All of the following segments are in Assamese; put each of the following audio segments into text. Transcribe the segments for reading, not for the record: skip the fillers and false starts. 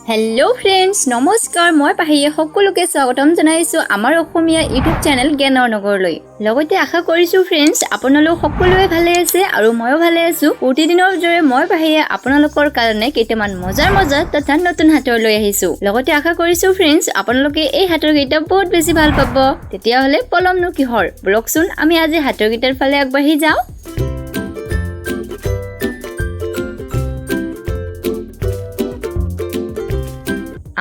हेलो फ्रेंड्स नमस्कार मैं पाहिये सकलोके स्वागतम जनाइছো আমাৰ অসমীয়া ইউটিউব চেনেল জ্ঞানৰ নগৰলৈ লগতে আশা কৰিছো फ्रेंड्स আপোনালোক সকলোৱে ভালে আছে আৰু ময়ো ভালে আছো প্ৰতিদিনৰ দৰে মই পাহিয়ে আপোনালোকৰ কাৰণে কেইটামান মজাৰ তথা নতুন হাতৰ লৈ আহিছো লগতে আশা কৰিছো फ्रेंड्स আপোনালোকে এই হাতৰ কেইটা বহুত বেছি ভাল পাব তেতিয়া হলে পলমনো কিহৰ ব্লগচোন আমি আজি হাতৰ কেইটাৰ ফালে আগবাঢ়ি যাও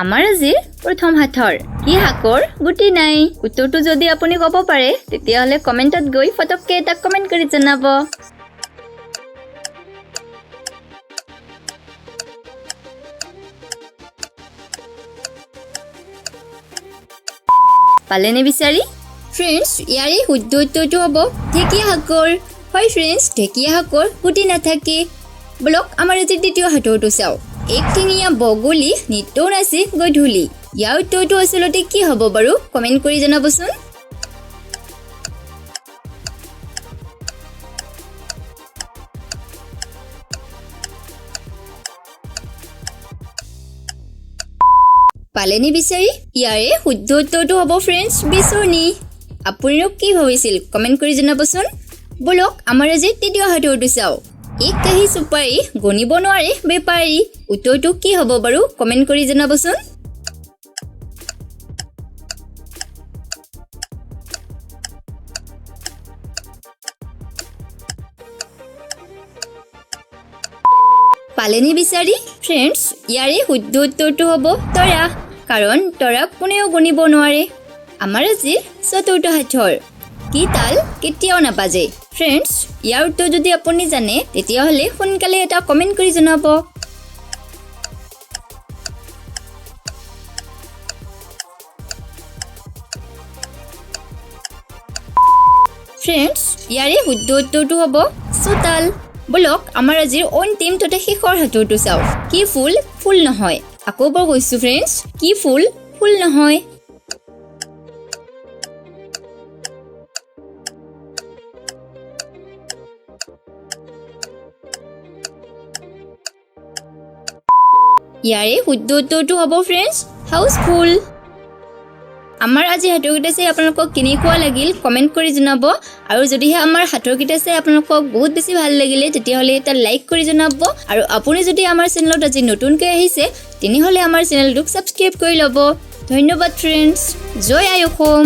আমাৰ আজি প্ৰথম হাতৰ কি হাকৰ গুটি নাই উত্তৰটো যদি আপুনি ক'ব পাৰে তেতিয়া হলে কমেন্টত গৈ ফটককে এটা কমেন্ট কৰি জনাব পালেনে বিচাৰি फ्रेंड्स ইয়াৰে শুদ্ধ উত্তৰটো হ'ব ঢেকিয়া হাকৰ হয় फ्रेंड्स ঢেকিয়া হাকৰ গুটি নাথাকে ব্লক আমাৰ আজি দ্বিতীয় হাতৰটো চাও एक ठिंगिया बगुली नितो नाची गधुली यार उत्तरটো আসলতে কি হ'ব বাৰু কমেন্ট কৰি জনাবচোন পালেনি বিচাৰি ইয়াৰে শুদ্ধ উত্তৰটো হ'ব फ्रेंड्स বিচনী আপুনিও কি ভাবিছিল কমেন্ট কৰি জনাবচোন ব্লক আমাৰ আজি তৃতীয় হাতৰটো চাও एक कही सुपारी गणिब নোৱাৰে বেপাৰী উত্তৰটো কি হ'ব বাৰু কমেন্ট কৰি জনাবচোন পালেনি বিচাৰি फ्रेंड्स ইয়াৰে শুদ্ধ উত্তৰটো হ'ব তৰা কাৰণ তৰা কোনেও গণিব নোৱাৰে আমাৰ আজি চতুৰ্থ হাতৰ কি তাল কেতিয়াও নাবাজে फ्रेंड्स ইয়াৰ উত্তৰ যদি আপুনি জানে তেতিয়া হলে সোনকালে এটা কমেন্ট কৰি জনাব फ्रेंड्स ইয়াৰে শুদ্ধ উত্তৰটো হ'ব চোতাল ব্লক আমাৰ আজিৰ অন্তিম তথা শেষৰ হাতৰটো চাও কি ফুল ফুল নহয় আকৌ এবাৰ কৈছো फ्रेंड्स কি ফুল ফুল নহয় ইয়াৰে শুদ্ধ উত্তৰটো হ'ব फ्रेंड्स হাউসফুল আমাৰ আজি হাতৰ কিটা চাই আপোনালোকক কেনেকুৱা লাগিল কমেন্ট কৰি জনাব আৰু যদিহে আমাৰ হাতৰ কিটা চাই আপোনালোকক বহুত বেছি ভাল লাগিলে তেতিয়া হলে এটা লাইক কৰি জনাব আৰু আপুনি যদি আমাৰ চেনেলত আজি নতুনকৈ আহিছে তেনি হলে আমাৰ চেনেলটোক সাবস্ক্ৰাইব কৰি লব ধন্যবাদ फ्रेंड्स জয় আই অসম